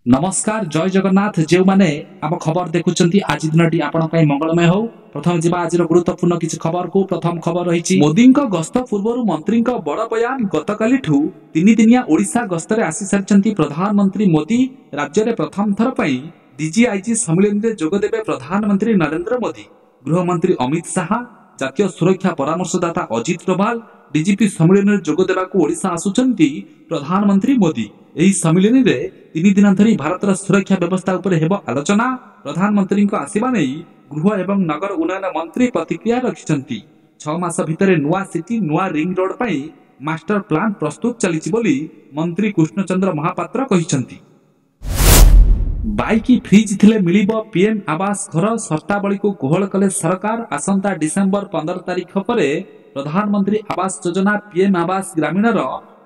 नमस्कार जय जगन्नाथ जो माने आम खबर देखुंती आज दिन आपण मंगलमय हो। प्रथम जीवा आज गुरुत्वपूर्ण किसी खबर को प्रथम खबर रही मोदी गस्त पूर्व मंत्री बड़ बयान गतकाली तीन दिनिया ओडिशा गस्तर आसी सारी प्रधानमंत्री मोदी राज्य में प्रथम थर पर डीजीआईजी सम्मेलन में जोगदेवे प्रधानमंत्री नरेंद्र मोदी गृहमंत्री अमित शाह जातीय सुरक्षा परामर्शदाता अजित डोभाल डीजीपी सम्मेलन में जोगदेवाक ओडिशा आसुचंती प्रधानमंत्री मोदी। एही सम्मेलन में तीन दिन धरी भारतर सुरक्षा व्यवस्था उपर हेब आलोचना। प्रधानमंत्री आसवा नहीं गृह एवं नगर उन्नयन मंत्री प्रतिक्रिया रखिछंती। 6 मास भितर नुआ सिटी नुआ रिंग रोड पर मास्टर प्लान प्रस्तुत चली बोली मंत्री कृष्णचंद्र महापात्र कहिछंती। बाइक फ्रीज थिले मिलिबो पीएम आवास घर शर्तावली को कोहल कले सरकार। आसंता डिसेंबर 15 तारिख पर प्रधानमंत्री आवास योजना पीएम आवास ग्रामीणर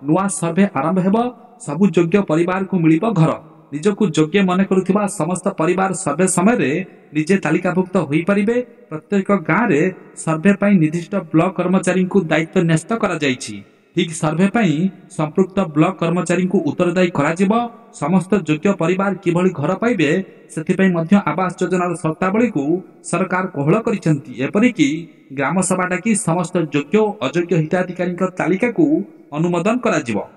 नुआ सर्वे आरंभ हेबो। सबु योग्य परिवार को मिलिबो घर। निजकु योग्य मन करुथिबा समस्त परिवार सर्वे समय निजे तालिकाभुक्त होई परिबे। प्रत्येक गाँव रे सर्वे पई निर्दिष्ट ब्लॉक कर्मचारी को दायित्व न्यस्त करा जायछि। ठीक सर्वे पई संपृक्त ब्लॉक कर्मचारी को उत्तरदायी करा जिवो। समस्त योग्य परिवार किभଳି घर पाइबे सेथिपई मध्य आवास योजनार शर्तावली को सरकार कोहल करिसेंती। एपरिकी ग्राम सभा डाकी समस्त योग्य अयोग्य हिताधिकारी तालिका को अनुमोदन करा जिवो।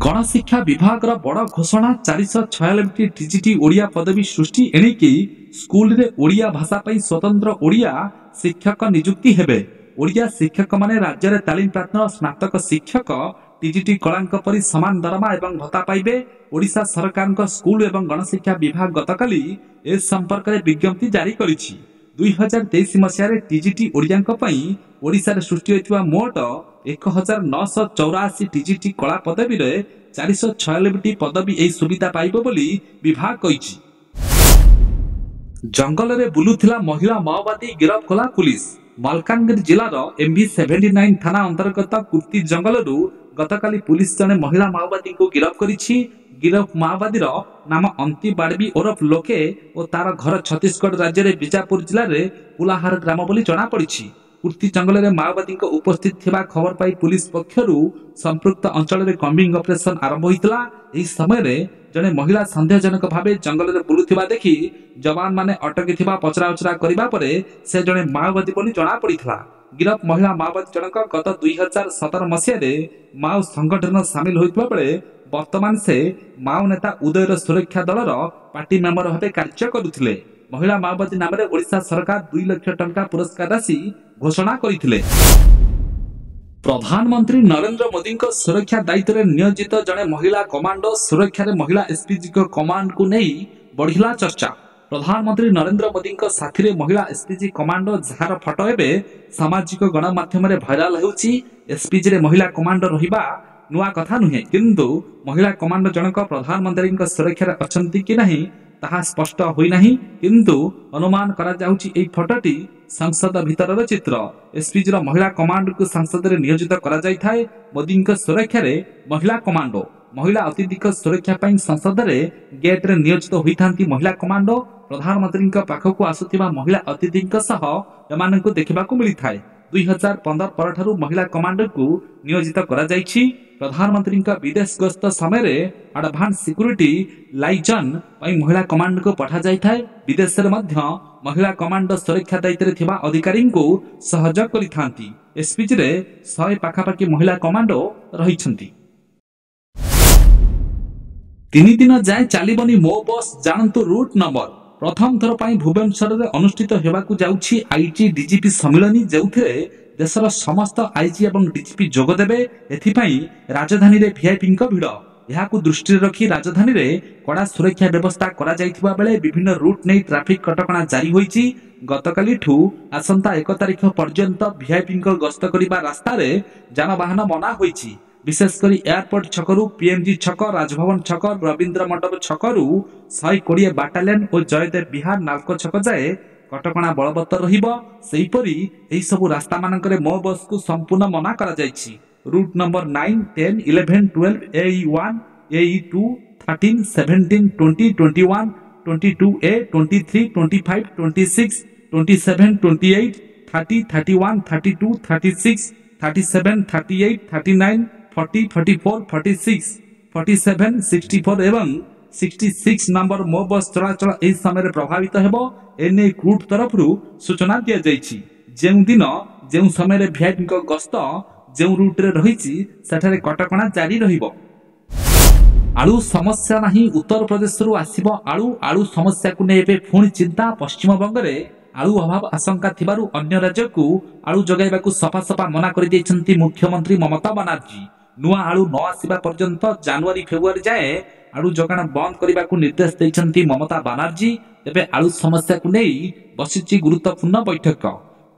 गणशिक्षा विभाग बड़ घोषणा 446 टीजीटी ओडिया पदवी सृष्टि एणिकी स्कूल रे ओडिया भाषा पई स्वतंत्र ओडिया शिक्षक नियुक्ति हेबे। ओडिया शिक्षक माने राज्य रे तालीम प्राप्त स्नातक शिक्षक टीजीटी कलांक परि समान दरमा एवं भत्ता पाइबे। ओडिशा सरकार स्कूल एवं गणशिक्षा विभाग गतकाली ए संपर्क में विज्ञप्ति जारी करिछि। 2023 मसीह टीजीटी ओडिया ओडिशा रे सृष्टि होइतिबा मोट 1984 टीजीटी कला पदवी रे 446 पदवी एही सुविधा पाइबो बोली विभाग कहिछि। जंगल रे बुलुथिला महिला माओवादी गिरफ कला पुलिस। मालकानगिरी जिलार MV79 थाना अंतर्गत कुर्ती जंगल गतकाली पुलिस जने महिला माओवादी को गिरफ करिछि। गिरफ माओवादी नाम अंति बाड़बी ओरफ लोके और तार घर छत्तीसगढ़ राज्य रे बीजापुर जिले रे पुलाहार ग्राम बोली जना पड़िछि। कुर्ती जंगल रे माओवादी उपस्थित थिबा खबर पाई पुलिस पक्षरु संपृक्त अंचल रे कम्बिंग ऑपरेशन आरंभ होइतला। एही समय रे जने महिला संदेहजनक भावे जंगल रे बुलुथिबा देखि जवान माने अटकी थिबा पचरा उचरा करिबा परे से जने माओवादी बोली जना पड़ितला। गिरफ महिला माओवादी जनक गत 2017 मसीह रे माओ संगठन सामिल होइतबा बेले वर्तमान से माओ नेता उदयर सुरक्षा दलर पार्टी मेंबर भावे कार्य करुथिले। महिला माओवादी नाम रे ओडिशा सरकार 2 लाख टंका पुरस्कार राशि घोषणा करिथिले। प्रधानमंत्री नरेंद्र मोदी सुरक्षा दायित्व नियोजित जड़े महिला कमांडो सुरक्षा रे महिला एसपीजी कमांड को नहीं बढ़िला चर्चा। प्रधानमंत्री नरेंद्र मोदी साथी रे महिला एसपीजी कमांडो जार फटो एबे सामाजिक गणमाध्यम रे भाइराल हेउची। एसपीजी रे महिला कमांडो रहिबा नुआ कथा नुहे, किंतु महिला कमांडो जनक प्रधानमंत्री सुरक्षा रे अछंती कि नहीं ताहा स्पष्ट होई नहीं, किंतु अनुमान करा जाउची एई फटोटी संसद भीतर चित्र। एसपीजी रो महिला कमांडो को संसद रे नियोजित करा जाय थाए। मोदी सुरक्षा रे महिला कमांडो महिला अतिथि सुरक्षा पई संसद रे गेट रे नियोजित होई थांती। महिला कमांडो प्रधानमंत्री पाखकु आसुथिबा महिला अतिथि सह एमानकु देखिबाकु मिली थाए। 2015 परठारु महिला कमांडो को नियोजित करा जायछि। प्रधानमंत्री विदेश गस्त समय रे एडवांस सिक्योरिटी लाइजन पई महिला कमांडो को पठा जाय थाए। विदेश रे मध्य महिला कमांडो सुरक्षा दायित्व थिबा अधिकारी को सहयोग करि थांती। एसपीजी रे 100 पाखापाखि महिला कमांडो रहिछंती। 3 दिन जाए चलीबनी मो बस जानतु रूट नंबर। प्रथम थर पई भुवनेश्वर रे अनुष्ठित हेबाकु जाउछि आईजी डीजीपी सम्मेलन, जेउथिरे देशर समस्त आईजी एवं डीजीपी जोग देबे। एथिपई राजधानी रे वीआईपी भिड़। यहाकु दृष्टि रखी राजधानी रे कड़ा सुरक्षा व्यवस्था करा जायथिबा बेले विभिन्न रूट नै ट्रैफिक कटकणा जारी होईछि। गतकाली ठू आसंता 1 तारिख पर्यंत वीआईपी गस्त करिबा रास्ता रे जानवाहन मना होईछि। विशेषकर एयरपोर्ट छकरू पीएमजी छक, राजभवन छक, रविंद्र मंडप छकरू 120 बाटालियन और जयदेव विहार नाल्को छक जाए कटकणा बलवत्तर रहिबो। सेहीपरि एही सबु रास्ता मानकरे मो बस को संपूर्ण मना करा जायछि। Root number 9, 10, 11, 12, AE1, AE2, 13, 17, 20, 21, 22A, 23, 25, 26, 27, 28, 30, 31, 32, 36, 37, 38, 39, 40, 44, 46, 47, 64 एवं 66 नंबर मो बस चलाचल एही समय प्रभावित हेबो एने क्रूट तरफरु सूचना दिया जायछि। जेउ दिन जेउ समय भिआईपी को गस्त जेउ रूट रे रहिछि सेठारे कटकणा जारी रहिबो। आलू समस्या नहीं उत्तर प्रदेश रु आसीबो आलू समस्या को नै एबे पुणी चिंता। पश्चिम बंग रे आलू अभाव आशंका थिबारु अन्य राज्य को आलू जगाइबा को सफा सफा मना कर दैछन्ती मुख्यमंत्री ममता बनर्जी। नुआ आलू न आसीबा पर्यंत जनवरी फेब्रुआरी जाए आलू जगाण बंद करने को निर्देश देइछन्ती ममता बनर्जी। तेबे आलू समस्या को नहीं बसिछि गुरुत्वपूर्ण बैठक।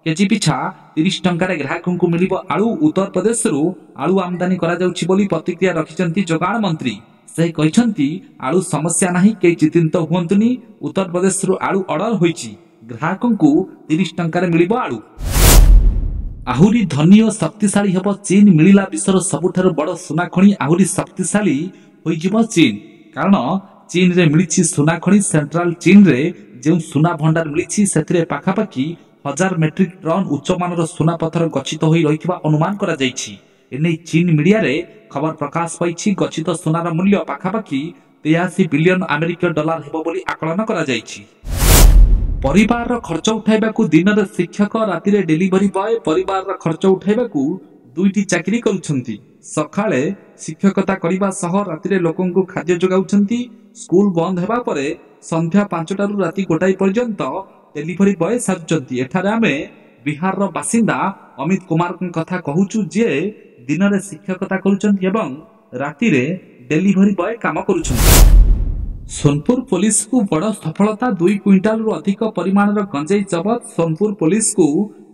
केजी पिछा 30 टंकार ग्राहकों को मिलिबो आलू। उत्तर प्रदेश रु आलू आमदानी करा जाउछि बोली प्रतिक्रिया रखिछन्ती जोगाण मंत्री। से कहिछन्ती आलू समस्या नहीं के चिंतित हुअन्तुनी। उत्तर प्रदेश रु आलू ऑर्डर होइछि ग्राहकों को 30 टंकार मिलिबो आलू। आहुरी धनी और शक्तिशाली हेबो चीन। मिलिला विश्वर सबुठारु बड़ सुना खणी आहुरी शक्तिशाली होइजिबो चीन। कारण चीन रे मिलिछि सुना खणी। सेंट्रल चीन रे जे सुना भंडार मिलिछि सेथिरे पाखापाखी 1000 मेट्रिक टन उच्चमानर सुना पत्थर गच्छित होई रहिथिबा अनुमान करा जायछि। एने चीन मीडिया रे खबर प्रकाश पाइछि गच्छित सुनार मूल्य पाखापाखी 83 बिलियन अमेरिकीय डॉलर हेबो बोली आकलन करा जायछि। परिवार खर्च उठाइबाकू दिन रे शिक्षक राति रे डेलीवरी बॉय परिवार खर्च उठाइबाकू दुईटी चाकरी करूछन्ती। सखाळे शिक्षकता करिबा सह राति रे लोकन को खाद्य जोगाउछन्ती। स्कूल बंद हेबा परे संध्या 5टा रु राति 1टा पर्यंत डेलीवरी बॉय साजुचन्ती। एठारे आमे बिहार रो बासिंदा अमित कुमार कथा कहूछु जे दिन रे शिक्षकता करूछन्ती एवं राति रे डेलीवरी बॉय काम करूछन्ती। सोनपुर पुलिस को बड़ सफलता 2 क्विंटाल रु अधिक परिमाण गंजेई जबत। सोनपुर पुलिस को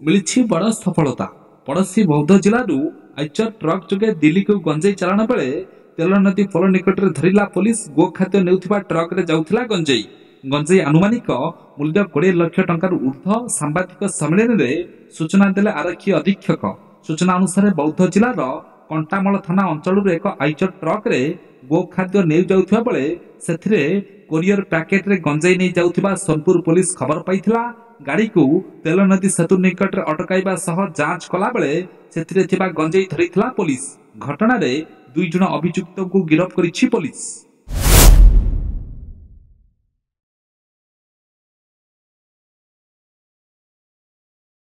मिली बड़ सफलता। पड़ोसी बौद्ध जिलू आइचर ट्रक जोगे दिल्ली को गंजेई चालाण बेले तेल नदी पोल निकट में धरिला पुलिस। गो खाद्य नेउथिबा ट्रक रे जाउथिला गंजेई आनुमानिक मूल्य 20 लाख टंका ऊर्ध्व। सांबादिक सम्मेलन में सूचना देले आरक्षी अधीक्षक। सूचना अनुसार बौद्ध जिलार कंटामल थाना अंचल एक आइचर ट्रक रे गो खाद्य नै जाउथिबा बेले सेथिरे कोरियर पैकेट रे गंजेई नै जाउथिबा सोनपुर पुलिस खबर पाइथिला। गाड़ी को तेल नदी सेतु निकट रे अटकाइबा सह जांच कला बेले सेथिरे थिबा गंजेई धरिथिला पुलिस। घटना रे 2 जण अभियुक्त को गिरफ्त करिछि पुलिस।